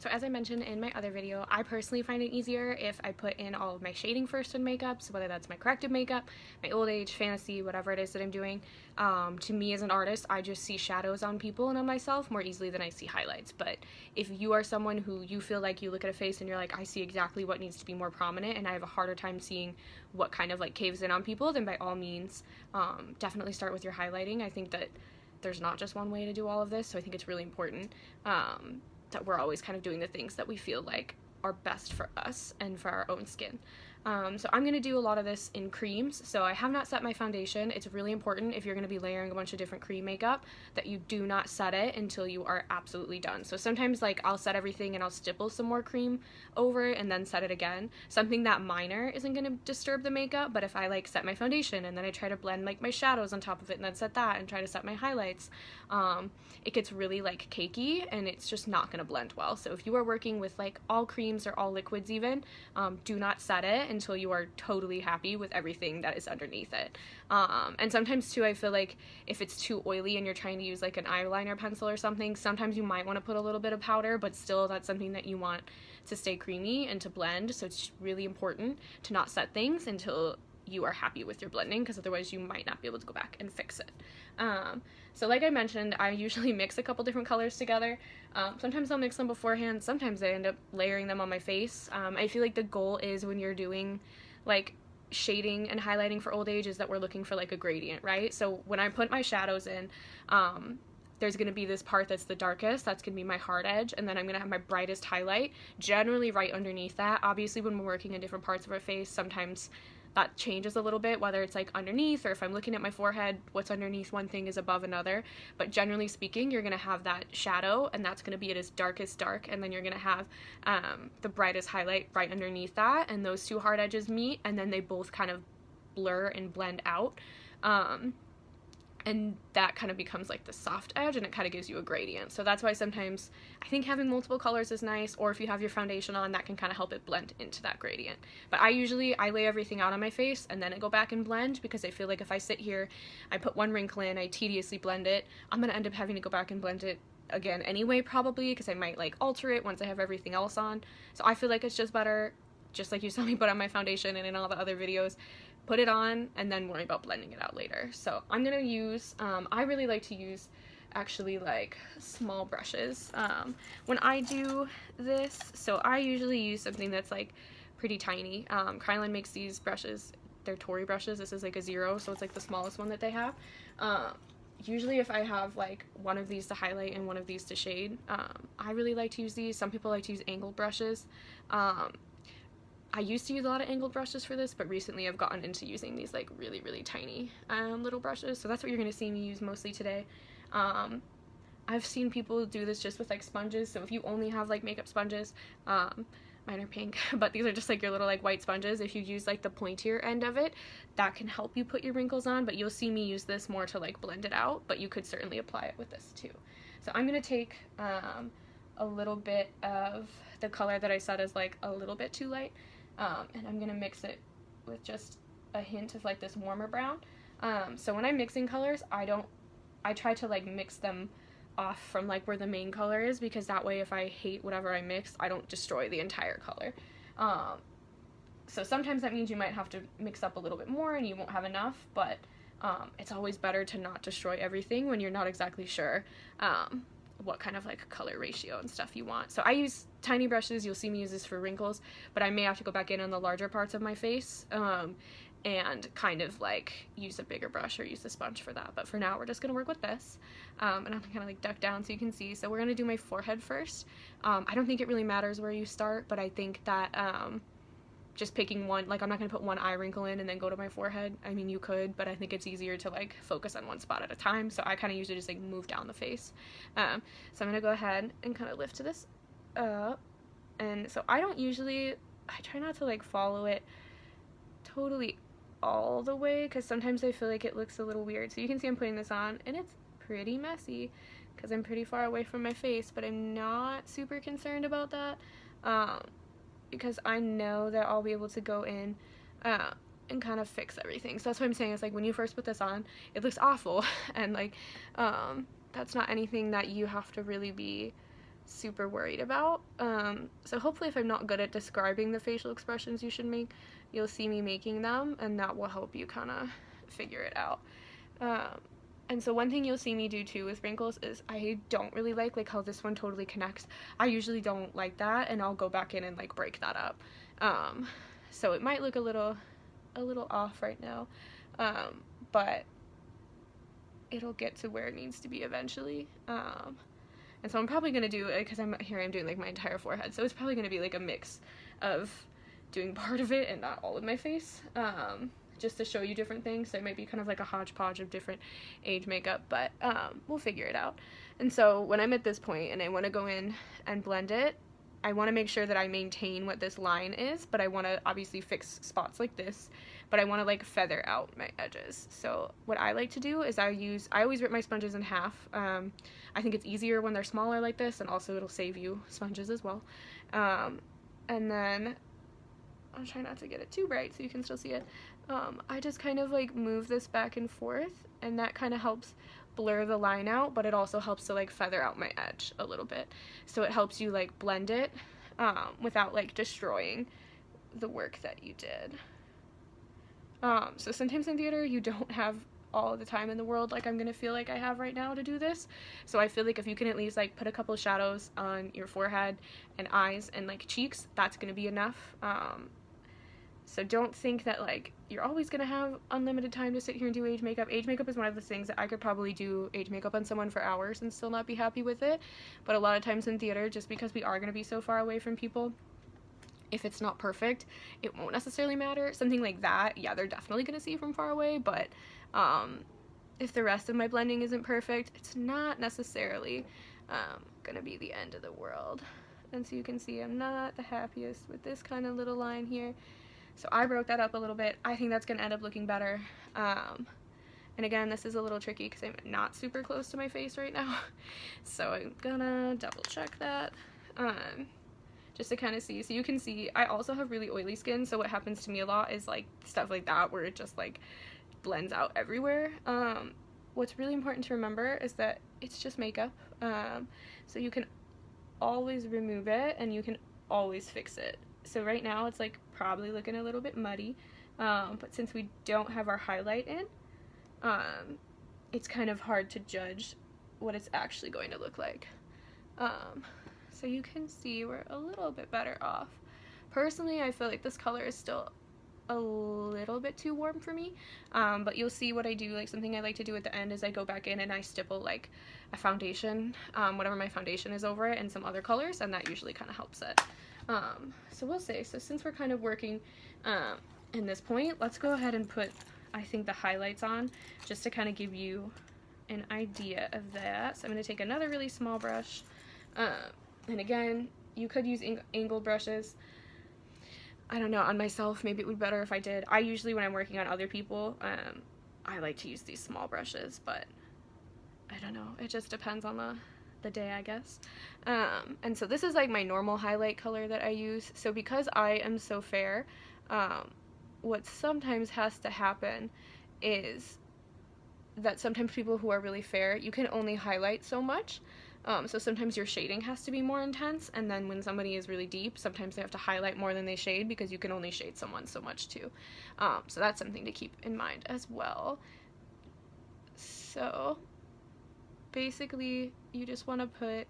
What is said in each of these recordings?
So as I mentioned in my other video, I personally find it easier if I put in all of my shading first in makeup, so whether that's my corrective makeup, my old age, fantasy, whatever it is that I'm doing. To me as an artist, I just see shadows on people and on myself more easily than I see highlights. But if you are someone who you feel like you look at a face and you're like, I see exactly what needs to be more prominent and I have a harder time seeing what kind of like caves in on people, then by all means, definitely start with your highlighting. I think that there's not just one way to do all of this, so I think it's really important that we're always kind of doing the things that we feel like are best for us and for our own skin. So I'm going to do a lot of this in creams. So I have not set my foundation. It's really important if you're going to be layering a bunch of different cream makeup that you do not set it until you are absolutely done. So sometimes like I'll set everything and I'll stipple some more cream over it and then set it again. Something that minor isn't going to disturb the makeup, but if I like set my foundation and then I try to blend like my shadows on top of it and then set that and try to set my highlights, it gets really like cakey and it's just not going to blend well. So if you are working with like all creams or all liquids even, do not set it until you are totally happy with everything that is underneath it. And sometimes too, I feel like if it's too oily and you're trying to use like an eyeliner pencil or something, sometimes you might want to put a little bit of powder, but still that's something that you want to stay creamy and to blend. So it's really important to not set things until you are happy with your blending, because otherwise you might not be able to go back and fix it. So like I mentioned, I usually mix a couple different colors together. Sometimes I'll mix them beforehand, sometimes I end up layering them on my face. I feel like the goal is when you're doing like shading and highlighting for old age is that we're looking for like a gradient, right? So when I put my shadows in, there's going to be this part that's the darkest, that's going to be my hard edge, and then I'm going to have my brightest highlight generally right underneath that. Obviously when we're working in different parts of our face, sometimes that changes a little bit, whether it's like underneath or if I'm looking at my forehead, what's underneath one thing is above another. But generally speaking, you're gonna have that shadow and that's gonna be at its darkest dark, and then you're gonna have the brightest highlight right underneath that, and those two hard edges meet and then they both kind of blur and blend out. And that kind of becomes like the soft edge and it kind of gives you a gradient. So that's why sometimes I think having multiple colors is nice, or if you have your foundation on, that can kind of help it blend into that gradient. But I lay everything out on my face and then I go back and blend, because I feel like if I sit here, I put one wrinkle in, I tediously blend it, I'm going to end up having to go back and blend it again anyway, probably, because I might like alter it once I have everything else on. So I feel like it's just better, just like you saw me put on my foundation and in all the other videos, put it on and then worry about blending it out later. So I'm gonna use, I really like to use actually like small brushes when I do this. So I usually use something that's like pretty tiny. Krylon makes these brushes, they're Tory brushes. This is like a 0, so it's like the smallest one that they have. Usually if I have like one of these to highlight and one of these to shade, I really like to use these. Some people like to use angled brushes. I used to use a lot of angled brushes for this, but recently I've gotten into using these like really, really tiny little brushes. So that's what you're going to see me use mostly today. I've seen people do this just with like sponges. So if you only have like makeup sponges, mine are pink, but these are just like your little like white sponges. If you use like the pointier end of it, that can help you put your wrinkles on, but you'll see me use this more to like blend it out, but you could certainly apply it with this too. So I'm going to take a little bit of the color that I said is like a little bit too light. And I'm gonna mix it with just a hint of like this warmer brown. So when I'm mixing colors, I try to like mix them off from like where the main color is, because that way if I hate whatever I mix, I don't destroy the entire color. So sometimes that means you might have to mix up a little bit more and you won't have enough, but it's always better to not destroy everything when you're not exactly sure what kind of like color ratio and stuff you want. So I use tiny brushes. You'll see me use this for wrinkles, but I may have to go back in on the larger parts of my face and kind of like use a bigger brush or use a sponge for that. But for now, we're just gonna work with this. And I'm gonna kind of like duck down so you can see. So we're gonna do my forehead first. I don't think it really matters where you start, but I think that just picking one, like I'm not gonna put one eye wrinkle in and then go to my forehead. I mean, you could, but I think it's easier to like focus on one spot at a time. So I kind of usually just like move down the face. So I'm gonna go ahead and kind of lift this up. And so I try not to like follow it totally all the way, because sometimes I feel like it looks a little weird. So you can see I'm putting this on and it's pretty messy because I'm pretty far away from my face, but I'm not super concerned about that. Because I know that I'll be able to go in and kind of fix everything. So that's what I'm saying, is like when you first put this on, it looks awful, and like that's not anything that you have to really be super worried about. So hopefully if I'm not good at describing the facial expressions you should make, you'll see me making them, and that will help you kind of figure it out. And so one thing you'll see me do too with wrinkles is I don't really like how this one totally connects. I usually don't like that, and I'll go back in and like break that up. So it might look a little off right now, but it'll get to where it needs to be eventually. And so I'm probably gonna do it because I'm doing like my entire forehead, so it's probably gonna be like a mix of doing part of it and not all of my face. Just to show you different things. So it might be kind of like a hodgepodge of different age makeup, but we'll figure it out. And so when I'm at this point and I want to go in and blend it, I want to make sure that I maintain what this line is, but I want to obviously fix spots like this, but I want to like feather out my edges. So what I like to do is I always rip my sponges in half. I think it's easier when they're smaller like this, and also it'll save you sponges as well. And then I'll try not to get it too bright so you can still see it. I just kind of like move this back and forth, and that kind of helps blur the line out, but it also helps to like feather out my edge a little bit. So it helps you like blend it without like destroying the work that you did. So sometimes in theater you don't have all the time in the world like I'm gonna feel like I have right now to do this. So I feel like if you can at least like put a couple shadows on your forehead and eyes and like cheeks, that's gonna be enough. So don't think that like you're always gonna have unlimited time to sit here and do age makeup. Age makeup is one of the things that I could probably do age makeup on someone for hours and still not be happy with it. But a lot of times in theater, just because we are gonna be so far away from people, if it's not perfect, it won't necessarily matter. Something like that, yeah, they're definitely gonna see from far away, but if the rest of my blending isn't perfect, it's not necessarily gonna be the end of the world. And so you can see I'm not the happiest with this kind of little line here. So I broke that up a little bit. I think that's going to end up looking better. And again, this is a little tricky because I'm not super close to my face right now. So I'm gonna double check that just to kind of see. So you can see I also have really oily skin. So what happens to me a lot is like stuff like that where it just like blends out everywhere. What's really important to remember is that it's just makeup. So you can always remove it and you can always fix it. So right now it's like probably looking a little bit muddy, but since we don't have our highlight in, it's kind of hard to judge what it's actually going to look like. So you can see we're a little bit better off. Personally, I feel like this color is still a little bit too warm for me, but you'll see what I do. Like something I like to do at the end is I go back in and I stipple like a foundation, whatever my foundation is over it, and some other colors, and that usually kind of helps it. So we'll say, so since we're kind of working in this point, let's go ahead and put, I think, the highlights on just to kind of give you an idea of that. So I'm going to take another really small brush, and again, you could use angled brushes. I don't know, on myself, maybe it would be better if I did. I usually, when I'm working on other people, I like to use these small brushes, but I don't know, it just depends on the day, I guess. And so this is like my normal highlight color that I use. So because I am so fair, what sometimes has to happen is that sometimes people who are really fair, you can only highlight so much. So sometimes your shading has to be more intense, and then when somebody is really deep, sometimes they have to highlight more than they shade because you can only shade someone so much too. So that's something to keep in mind as well. So basically, you just want to put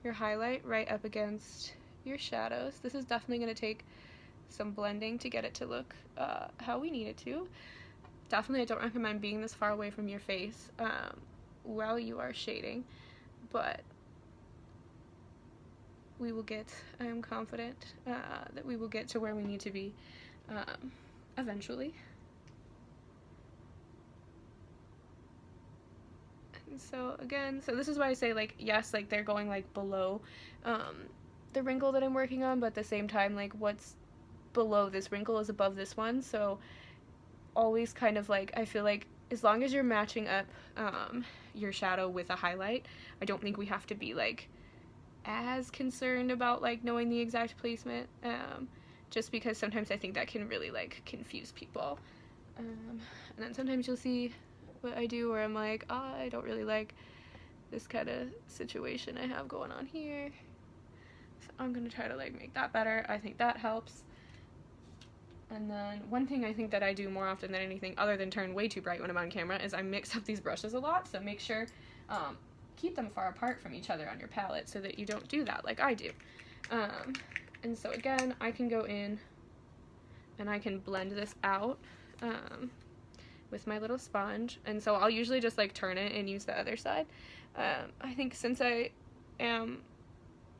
your highlight right up against your shadows. This is definitely going to take some blending to get it to look how we need it to. Definitely, I don't recommend being this far away from your face while you are shading, but we will get, I am confident that we will get to where we need to be eventually. And so again, so this is why I say, like, yes, like they're going like below the wrinkle that I'm working on, but at the same time, like what's below this wrinkle is above this one. So always kind of like, I feel like as long as you're matching up your shadow with a highlight, I don't think we have to be like as concerned about like knowing the exact placement, just because sometimes I think that can really like confuse people. And then sometimes you'll see what I do where I'm like, oh, I don't really like this kind of situation I have going on here. So I'm going to try to like make that better. I think that helps. And then one thing I think that I do more often than anything, other than turn way too bright when I'm on camera, is I mix up these brushes a lot. So make sure, keep them far apart from each other on your palette so that you don't do that like I do. And so again, I can go in and I can blend this out with my little sponge. And so I'll usually just like turn it and use the other side. I think since I am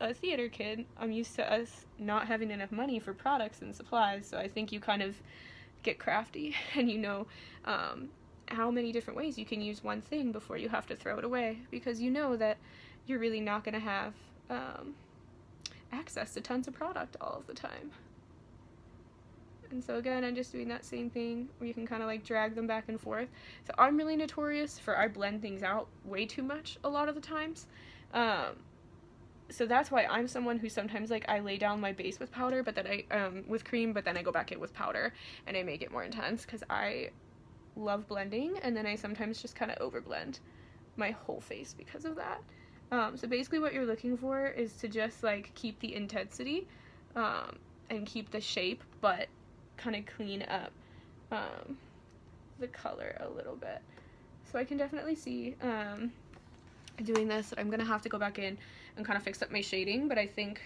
a theater kid, I'm used to us not having enough money for products and supplies, so I think you kind of get crafty and you know how many different ways you can use one thing before you have to throw it away, because you know that you're really not going to have access to tons of product all of the time. And so again, I'm just doing that same thing where you can kind of like drag them back and forth. So I'm really notorious for I blend things out way too much a lot of the times. So that's why I'm someone who sometimes like I lay down my base with powder, but then I with cream, but then I go back in with powder and I make it more intense because I love blending, and then I sometimes just kind of overblend my whole face because of that. So basically what you're looking for is to just like keep the intensity and keep the shape, but kind of clean up the color a little bit. So I can definitely see doing this, I'm gonna have to go back in and kind of fix up my shading, but I think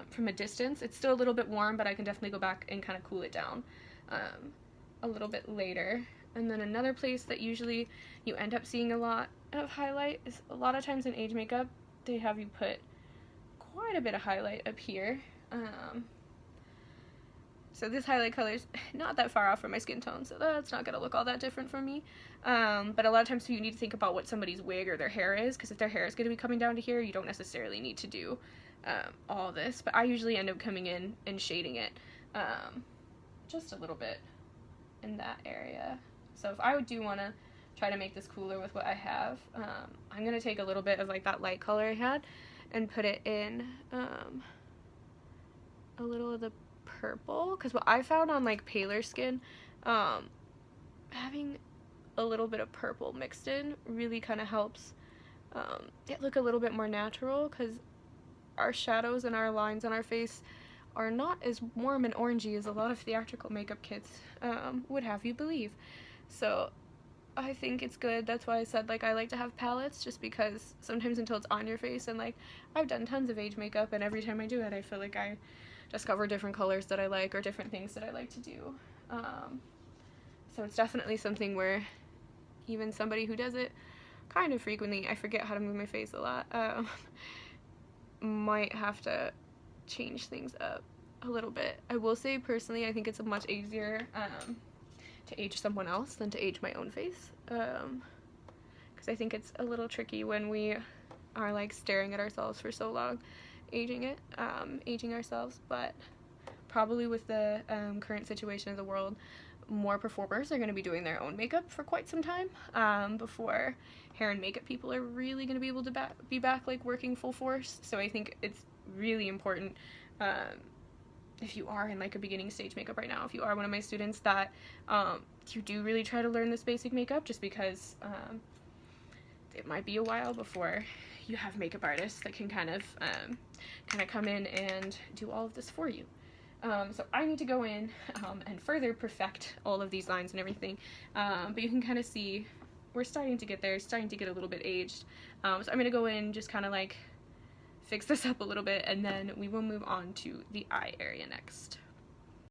from a distance it's still a little bit warm, but I can definitely go back and kind of cool it down a little bit later. And then another place that usually you end up seeing a lot of highlight is a lot of times in age makeup they have you put quite a bit of highlight up here. So this highlight color is not that far off from my skin tone, so that's not going to look all that different from me. But a lot of times you need to think about what somebody's wig or their hair is, because if their hair is going to be coming down to here, you don't necessarily need to do all this. But I usually end up coming in and shading it just a little bit in that area. So if I do want to try to make this cooler with what I have, I'm going to take a little bit of like that light color I had and put it in a little of the purple, because what I found on like paler skin, having a little bit of purple mixed in really kind of helps it look a little bit more natural, because our shadows and our lines on our face are not as warm and orangey as a lot of theatrical makeup kits would have you believe. So I think it's good. That's why I said like I like to have palettes, just because sometimes until it's on your face, and like I've done tons of age makeup and every time I do it I feel like I discover different colors that I like or different things that I like to do. So it's definitely something where even somebody who does it kind of frequently, I forget how to move my face a lot, might have to change things up a little bit. I will say personally I think it's much easier to age someone else than to age my own face, because I think it's a little tricky when we are like staring at ourselves for so long aging ourselves. But probably with the current situation of the world, more performers are going to be doing their own makeup for quite some time before hair and makeup people are really going to be able to be back like working full force. So I think it's really important, if you are in like a beginning stage makeup right now, if you are one of my students, that you do really try to learn this basic makeup, just because it might be a while before you have makeup artists that can kind of come in and do all of this for you. So I need to go in and further perfect all of these lines and everything, but you can kind of see we're starting to get there, starting to get a little bit aged. So I'm going to go in, just kind of like fix this up a little bit, and then we will move on to the eye area next.